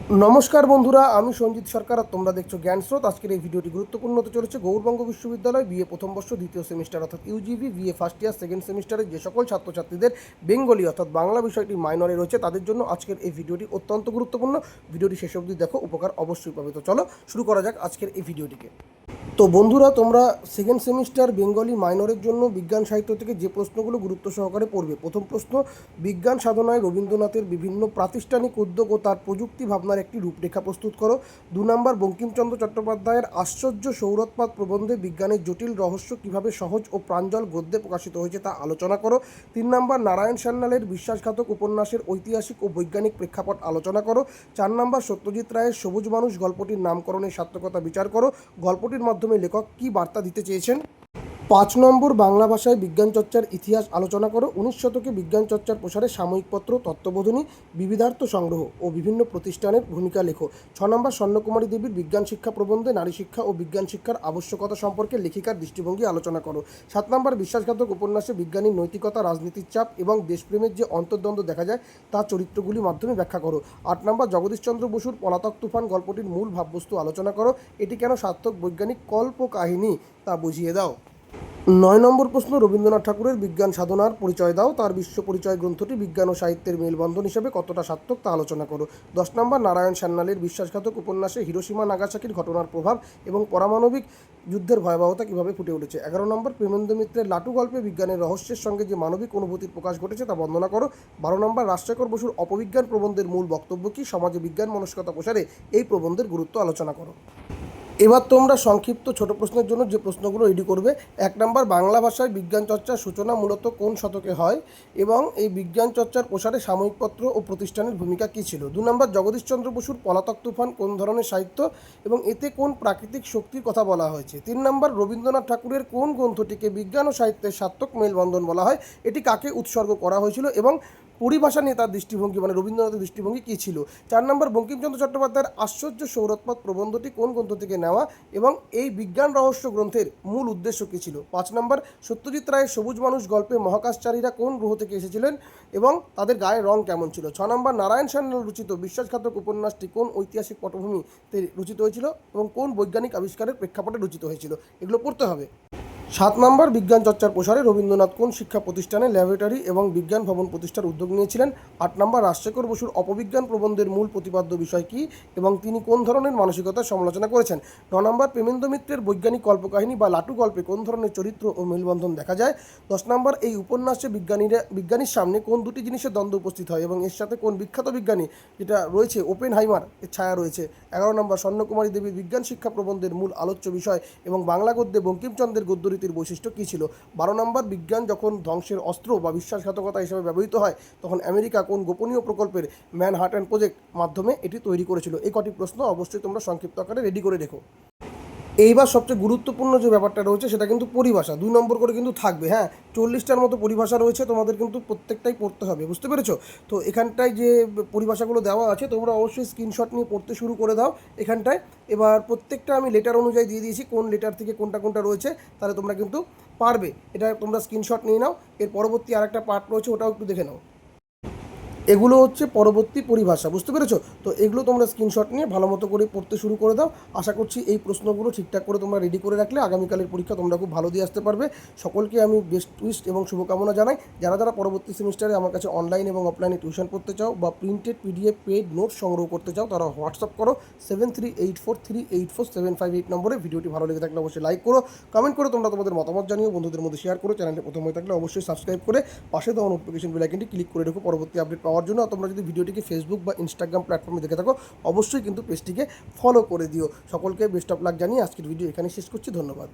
নমস্কার বন্ধুরা, আমি সঞ্জিত সরকার আর তোমরা দেখছো জ্ঞান স্রোত। আজকের এই ভিডিওটি গুরুত্বপূর্ণ হতে চলেছে। গৌড়বঙ্গ বিশ্ববিদ্যালয় বিএ প্রথম বর্ষ দ্বিতীয় সেমিস্টার অর্থাৎ ইউজিভি, বিএ ফার্স্ট ইয়ার সেকেন্ড সেমিস্টারে যে সকল ছাত্রছাত্রীদের বেঙ্গলি অর্থাৎ বাংলা বিষয়টি মাইনরে রয়েছে তাদের জন্য আজকের এই ভিডিওটি অত্যন্ত গুরুত্বপূর্ণ। ভিডিওটি শেষ অবধি দেখো, উপকার অবশ্যই পাবে। তো চলো শুরু করা যাক আজকের এই ভিডিওটিকে। তো বন্ধুরা, তোমরা সেকেন্ড সেমিস্টার বেঙ্গলি মাইনরের জন্য বিজ্ঞান সাহিত্য থেকে যে প্রশ্নগুলো গুরুত্ব সহকারে পড়বে। প্রথম প্রশ্ন, বিজ্ঞান সাধনায় রবীন্দ্রনাথের বিভিন্ন প্রাতিষ্ঠানিক উদ্যোগ ও তার প্রযুক্তি ভাবনার একটি রূপরেখা প্রস্তুত করো। 2 নম্বর, বঙ্কিমচন্দ্র চট্টোপাধ্যায়ের আশ্চর্য সৌরোৎপাত প্রবন্ধে বিজ্ঞানের জটিল রহস্য কিভাবে সহজ ও প্রাঞ্জল গদ্যে প্রকাশিত হয়েছে তা আলোচনা করো। 3 নম্বর, নারায়ণ সান্যালের বিশ্বাসঘাতক উপন্যাসের ঐতিহাসিক ও বৈজ্ঞানিক প্রেক্ষাপট আলোচনা করো। 4 নম্বর, সত্যজিৎ রায়ের সবুজ মানুষ গল্পটির নামকরণের সার্থকতা বিচার করো। গল্পটির মাধ্যমে লেখক কী বার্তা দিতে চেয়েছেন। 5 নম্বর, বাংলা ভাষায় বিজ্ঞান চর্চার ইতিহাস আলোচনা করো। 19 শতকে বিজ্ঞান চর্চার প্রসারে সাময়িকপত্র, তত্ত্ববোধিনী, বিবিধার্থ সংগ্রহ ও বিভিন্ন প্রতিষ্ঠানের ভূমিকা লেখো। 6 নম্বর, স্বর্ণকুমারী দেবীর বিজ্ঞান শিক্ষা প্রবন্ধে নারী শিক্ষা ও বিজ্ঞান শিক্ষার আবশ্যকতা সম্পর্কে লেখিকার দৃষ্টিভঙ্গি আলোচনা করো। 7 নম্বর, বিশ্বাসঘাতক উপন্যাসে বিজ্ঞানীর নৈতিকতা, রাজনীতির চাপ এবং দেশপ্রেমের যে অন্তর্দ্বন্দ্ব দেখা যায় তা চরিত্রগুলির মাধ্যমে ব্যাখ্যা করো। 8 নম্বর, জগদীশচন্দ্র বসুর পলাতক তুফান গল্পটির মূল ভাববস্তু আলোচনা করো। এটি কেন সার্থক বৈজ্ঞানিক কল্পকাহিনী তা বুঝিয়ে দাও। 9 নম্বর প্রশ্ন, রবীন্দ্রনাথ ঠাকুরের বিজ্ঞান সাধনার পরিচয় দাও। তার বিশ্ব পরিচয় গ্রন্থটি বিজ্ঞান ও সাহিত্যের মেলবন্ধন হিসেবে কতটা সার্থক তা আলোচনা করো। 10 নম্বর, নারায়ণ সান্যালের বিশ্বাসঘাতক উপন্যাসে হিরোশিমা নাগাসাকির ঘটনার প্রভাব এবং পারমাণবিক যুদ্ধের ভয়াবহতা কীভাবে ফুটে উঠেছে। 11 নম্বর, প্রেমেন্দ্র মিত্রের লাটু গল্পে বিজ্ঞানের রহস্যের সঙ্গে যে মানবিক অনুভূতির প্রকাশ ঘটেছে তা বর্ণনা করো। 12 নম্বর, রাজশেখর বসুর অপবিজ্ঞান প্রবন্ধের মূল বক্তব্য কী, সমাজে বিজ্ঞান মনস্কতা প্রসারে এই প্রবন্ধের গুরুত্ব আলোচনা করো। এবার তোমরা সংক্ষিপ্ত ছোট প্রশ্নের জন্য যে প্রশ্নগুলো রেডি করবে। 1 নম্বর, বাংলা ভাষায় বিজ্ঞান চর্চার সূচনা মূলত কোন শতকে হয় এবং এই বিজ্ঞান চর্চার প্রসারে সাময়িকপত্র ও প্রতিষ্ঠানের ভূমিকা কী ছিল। 2 নম্বর, জগদীশচন্দ্র বসুর পলাতক তুফান কোন ধরনের সাহিত্য এবং এতে কোন প্রাকৃতিক শক্তির কথা বলা হয়েছে। 3 নম্বর, রবীন্দ্রনাথ ঠাকুরের কোন গ্রন্থটিকে বিজ্ঞান ও সাহিত্যের সার্থক মেলবন্ধন বলা হয়, এটি কাকে উৎসর্গ করা হয়েছিল এবং পরিভাষা নিয়ে তার দৃষ্টিভঙ্গি মানে রবীন্দ্রনাথের দৃষ্টিভঙ্গি কী ছিল। 4 নম্বর, বঙ্কিমচন্দ্র চট্টোপাধ্যায়ের আশ্চর্য সৌরোৎপাত প্রবন্ধটি কোন গ্রন্থ থেকে নেওয়া এবং এই বিজ্ঞান রহস্য গ্রন্থের মূল উদ্দেশ্য কী ছিল। 5 নম্বর, সত্যজিৎ রায়ের সবুজ মানুষ গল্পে মহাকাশচারীরা কোন গ্রহ থেকে এসেছিলেন এবং তাদের গায়ের রং কেমন ছিল। 6 নম্বর, নারায়ণ সান্যাল রচিত বিশ্বাসঘাতক উপন্যাসটি কোন ঐতিহাসিক পটভূমিতে রচিত হয়েছিল এবং কোন বৈজ্ঞানিক আবিষ্কারের প্রেক্ষাপটে রচিত হয়েছিল, এগুলো পড়তে হবে। 7 নম্বর, বিজ্ঞান চর্চার প্রসারে রবীন্দ্রনাথ কোন শিক্ষা প্রতিষ্ঠানে ল্যাবরেটরি এবং বিজ্ঞান ভবন প্রতিষ্ঠার উদ্যোগ নিয়েছিলেন। 8 নম্বর, রাজশেখর বসুর অপবিজ্ঞান প্রবন্ধের মূল প্রতিপাদ্য বিষয় কী এবং তিনি কোন ধরনের মানসিকতার সমালোচনা করেছেন। 9 নম্বর, প্রেমেন্দ্র মিত্রের বৈজ্ঞানিক কল্পকাহিনী বা লাটু গল্পে কোন ধরনের চরিত্র ও মেলবন্ধন দেখা যায়। 10 নম্বর, এই উপন্যাসে বিজ্ঞানীর সামনে কোন দুটি জিনিসের দ্বন্দ্ব উপস্থিত হয় এবং এর সাথে কোন বিখ্যাত বিজ্ঞানী যেটা রয়েছে ওপেনহাইমার এর ছায়া রয়েছে। 11 নম্বর, স্বর্ণকুমারী দেবীর বিজ্ঞান শিক্ষা প্রবন্ধের মূল আলোচ্য বিষয় এবং বাংলা গদ্যে বঙ্কিমচন্দ্রের গদ্যরীতির বৈশিষ্ট্য কী ছিল। 12 নম্বর, বিজ্ঞান যখন ধ্বংসের অস্ত্র বা বিশ্বাসঘাতকতা হিসেবে ব্যবহৃত হয় তখন আমেরিকা কোন গোপনীয় প্রকল্পের ম্যানহাটন প্রজেক্ট মাধ্যমে এটি তৈরি করেছিল। এই কটি প্রশ্ন অবশ্যই তোমরা সংক্ষিপ্ত আকারে রেডি করে রেখো। এইবার সবচেয়ে গুরুত্বপূর্ণ যে ব্যাপারটা রয়েছে সেটা কিন্তু পরিভাষা 2 নম্বর করে কিন্তু থাকবে। হ্যাঁ, 40টার মতো পরিভাষা রয়েছে, তোমাদের কিন্তু প্রত্যেকটাই পড়তে হবে, বুঝতে পেরেছো? তো এখানটায় যে পরিভাষাগুলো দেওয়া আছে তোমরা অবশ্যই স্ক্রিনশট নিয়ে পড়তে শুরু করে দাও এখানটায়। এবার প্রত্যেকটা আমি লেটার অনুযায়ী দিয়ে দিয়েছি কোন লেটার থেকে কোনটা কোনটা রয়েছে, তাহলে তোমরা কিন্তু পারবে। এটা তোমরা স্ক্রিনশট নিয়ে নাও। এর পরবর্তী আরেকটা পার্ট রয়েছে, ওটাও একটু দেখে নাও। এগুলো হচ্ছে পরবর্তী পরিভাষা, বুঝতে পেরেছো? তো এগুলো তোমরা স্ক্রিনশট নিয়ে ভালো মতো করে পড়তে শুরু করে দাও। আশা করছি এই প্রশ্নগুলো ঠিকঠাক করে তোমরা রেডি করে রাখলে আগামীকালের পরীক্ষা তোমরা খুব ভালো দিয়ে আসতে পারবে। সকলকে আমি বেস্ট উইশ এবং শুভকামনা জানাই। যারা যারা পরবর্তী সেমিস্টারে আমার কাছে অনলাইন এবং অফলাইনে টিউশন পড়তে চাও বা প্রিন্টেড পিডিএফ পেড নোট সংগ্রহ করতে চাও তারা হোয়াটসঅ্যাপ করো 7384384758 নম্বরে। ভিডিওটি ভালো লেগে থাকলে অবশ্যই লাইক করো, কমেন্ট করে তোমরা তোমাদের মতামত জানিও, বন্ধুদের মধ্যে শেয়ার করো। চ্যানেলটি প্রথম হয়ে থাকলে অবশ্যই সাবস্ক্রাইব করে পাশে দেওয়া নোটিফিকেশন বেল আইকনটি ক্লিক করে রেখো পরবর্তী আপডেট পাওয়ার জন্য। তোমরা যদি ভিডিওটিকে ফেসবুক বা ইনস্টাগ্রাম প্ল্যাটফর্মে দেখে থাকো অবশ্যই কিন্তু পেজটিকে ফলো করে দিও। সকলকে বেস্ট অফ লাক জানিয়ে আজকের ভিডিও এখানে শেষ করছি। ধন্যবাদ।